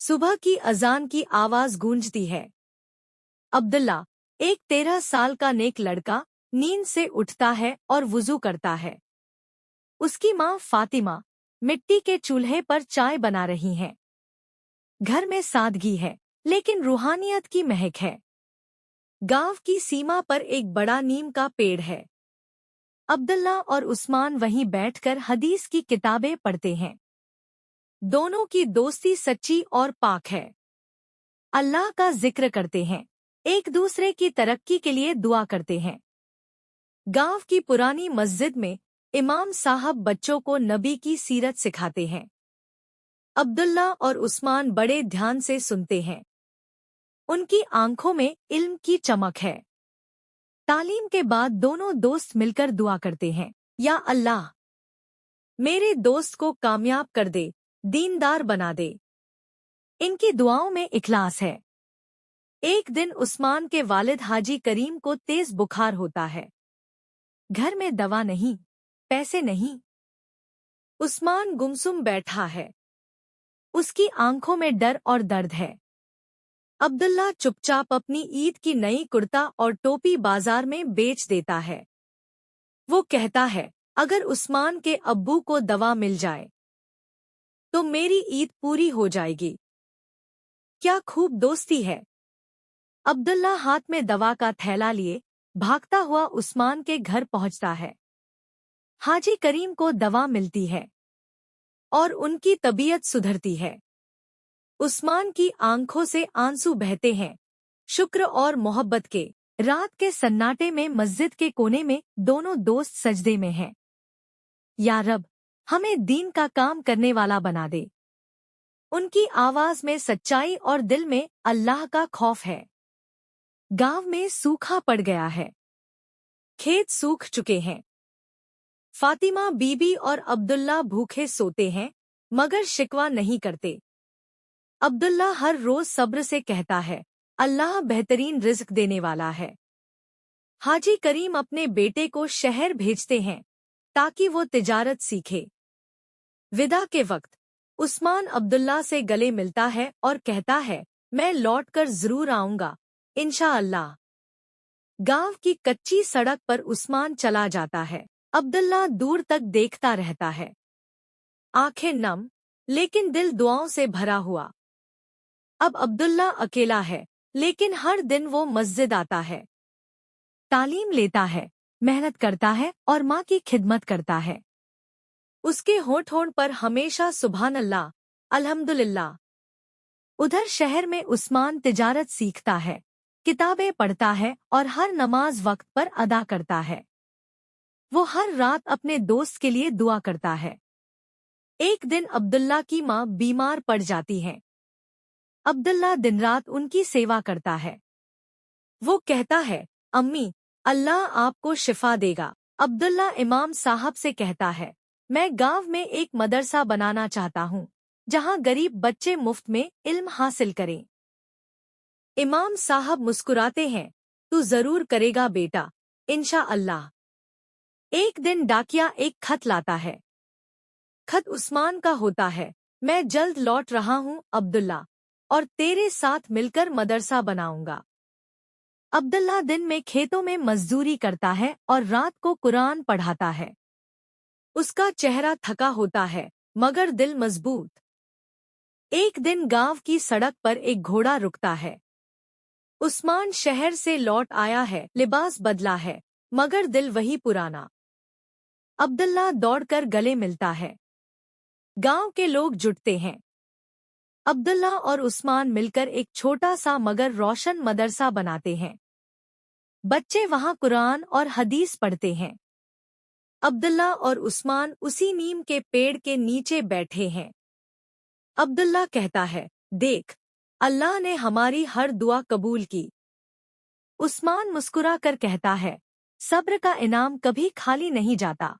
सुबह की अजान की आवाज गूंजती है। अब्दुल्ला, एक 13 साल का नेक लड़का, नींद से उठता है और वुजू करता है। उसकी माँ फातिमा मिट्टी के चूल्हे पर चाय बना रही हैं। घर में सादगी है, लेकिन रूहानियत की महक है। गांव की सीमा पर एक बड़ा नीम का पेड़ है। अब्दुल्ला और उस्मान वहीं बैठकर हदीस की किताबें पढ़ते हैं। दोनों की दोस्ती सच्ची और पाक है। अल्लाह का जिक्र करते हैं, एक दूसरे की तरक्की के लिए दुआ करते हैं। गांव की पुरानी मस्जिद में इमाम साहब बच्चों को नबी की सीरत सिखाते हैं। अब्दुल्ला और उस्मान बड़े ध्यान से सुनते हैं। उनकी आंखों में इल्म की चमक है। तालीम के बाद दोनों दोस्त मिलकर दुआ करते हैं, या अल्लाह, मेरे दोस्त को कामयाब कर दे, दीनदार बना दे। इनकी दुआओं में इखलास है। एक दिन उस्मान के वालिद हाजी करीम को तेज बुखार होता है। घर में दवा नहीं, पैसे नहीं। उस्मान गुमसुम बैठा है। उसकी आंखों में डर और दर्द है। अब्दुल्ला चुपचाप अपनी ईद की नई कुर्ता और टोपी बाजार में बेच देता है। वो कहता है, अगर उस्मान के अब्बू को दवा मिल जाए तो मेरी ईद पूरी हो जाएगी। क्या खूब दोस्ती है। अब्दुल्ला हाथ में दवा का थैला लिए भागता हुआ उस्मान के घर पहुंचता है। हाजी करीम को दवा मिलती है और उनकी तबीयत सुधरती है। उस्मान की आंखों से आंसू बहते हैं, शुक्र और मोहब्बत के। रात के सन्नाटे में मस्जिद के कोने में दोनों दोस्त सजदे में हैं। या रब, हमें दीन का काम करने वाला बना दे। उनकी आवाज में सच्चाई और दिल में अल्लाह का खौफ है। गांव में सूखा पड़ गया है। खेत सूख चुके हैं। फातिमा बीबी और अब्दुल्ला भूखे सोते हैं, मगर शिकवा नहीं करते। अब्दुल्ला हर रोज सब्र से कहता है, अल्लाह बेहतरीन रिज़्क देने वाला है। हाजी करीम अपने बेटे को शहर भेजते हैं ताकि वो तिजारत सीखे। विदा के वक्त उस्मान अब्दुल्ला से गले मिलता है और कहता है, मैं लौटकर जरूर आऊंगा, इंशाअल्लाह। गांव की कच्ची सड़क पर उस्मान चला जाता है। अब्दुल्ला दूर तक देखता रहता है, आंखें नम, लेकिन दिल दुआओं से भरा हुआ। अब अब्दुल्ला अकेला है, लेकिन हर दिन वो मस्जिद आता है, तालीम लेता है, मेहनत करता है और माँ की खिदमत करता है। उसके होंठ पर हमेशा सुभान अल्लाह, अल्हम्दुलिल्लाह। उधर शहर में उस्मान तिजारत सीखता है, किताबें पढ़ता है और हर नमाज वक्त पर अदा करता है। वो हर रात अपने दोस्त के लिए दुआ करता है। एक दिन अब्दुल्ला की माँ बीमार पड़ जाती है। अब्दुल्ला दिन रात उनकी सेवा करता है। वो कहता है, अम्मी, अल्लाह आपको शिफा देगा। अब्दुल्ला इमाम साहब से कहता है, मैं गांव में एक मदरसा बनाना चाहता हूँ, जहाँ गरीब बच्चे मुफ्त में इल्म हासिल करें। इमाम साहब मुस्कुराते हैं, तू जरूर करेगा बेटा, इंशाअल्लाह। एक दिन डाकिया एक खत लाता है। खत उस्मान का होता है, मैं जल्द लौट रहा हूँ अब्दुल्ला, और तेरे साथ मिलकर मदरसा बनाऊंगा। अब्दुल्ला दिन में खेतों में मजदूरी करता है और रात को कुरान पढ़ाता है। उसका चेहरा थका होता है, मगर दिल मजबूत। एक दिन गांव की सड़क पर एक घोड़ा रुकता है। उस्मान शहर से लौट आया है, लिबास बदला है, मगर दिल वही पुराना। अब्दुल्ला दौड़कर गले मिलता है। गांव के लोग जुटते हैं। अब्दुल्ला और उस्मान मिलकर एक छोटा सा मगर रोशन मदरसा बनाते हैं। बच्चे वहां कुरान और हदीस पढ़ते हैं। अब्दुल्ला और उस्मान उसी नीम के पेड़ के नीचे बैठे हैं। अब्दुल्ला कहता है, देख, अल्लाह ने हमारी हर दुआ कबूल की। उस्मान मुस्कुरा कर कहता है, सब्र का इनाम कभी खाली नहीं जाता।